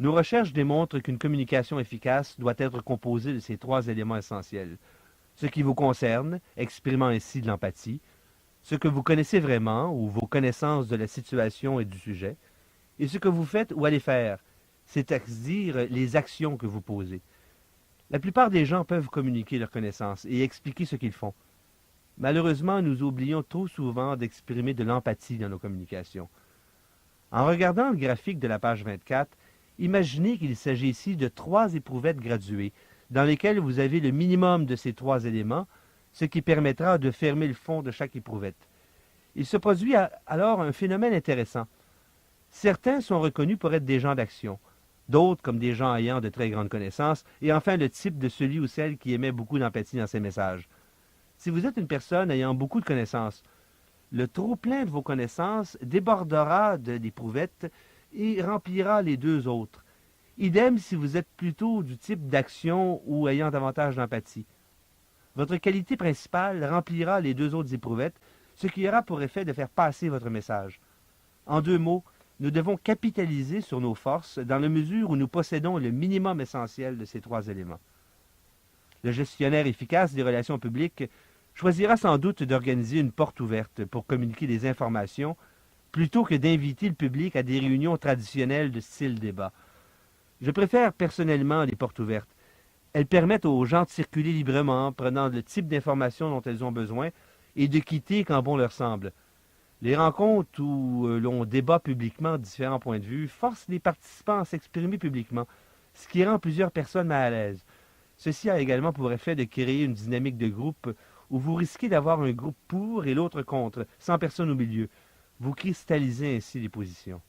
Nos recherches démontrent qu'une communication efficace doit être composée de ces trois éléments essentiels. Ce qui vous concerne, exprimant ainsi de l'empathie, ce que vous connaissez vraiment ou vos connaissances de la situation et du sujet, et ce que vous faites ou allez faire, c'est-à-dire les actions que vous posez. La plupart des gens peuvent communiquer leurs connaissances et expliquer ce qu'ils font. Malheureusement, nous oublions trop souvent d'exprimer de l'empathie dans nos communications. En regardant le graphique de la page 24, imaginez qu'il s'agit ici de trois éprouvettes graduées, dans lesquelles vous avez le minimum de ces trois éléments, ce qui permettra de fermer le fond de chaque éprouvette. Il se produit alors un phénomène intéressant. Certains sont reconnus pour être des gens d'action, d'autres comme des gens ayant de très grandes connaissances, et enfin le type de celui ou celle qui émet beaucoup d'empathie dans ses messages. Si vous êtes une personne ayant beaucoup de connaissances, le trop-plein de vos connaissances débordera de l'éprouvette et remplira les deux autres. Idem si vous êtes plutôt du type d'action ou ayant davantage d'empathie. Votre qualité principale remplira les deux autres éprouvettes, ce qui aura pour effet de faire passer votre message. En deux mots, nous devons capitaliser sur nos forces dans la mesure où nous possédons le minimum essentiel de ces trois éléments. Le gestionnaire efficace des relations publiques choisira sans doute d'organiser une porte ouverte pour communiquer des informations plutôt que d'inviter le public à des réunions traditionnelles de style débat. Je préfère personnellement les portes ouvertes. Elles permettent aux gens de circuler librement, prenant le type d'informations dont elles ont besoin et de quitter quand bon leur semble. Les rencontres où l'on débat publiquement différents points de vue forcent les participants à s'exprimer publiquement, ce qui rend plusieurs personnes mal à l'aise. Ceci a également pour effet de créer une dynamique de groupe où vous risquez d'avoir un groupe pour et l'autre contre, sans personne au milieu. Vous cristallisez ainsi les positions.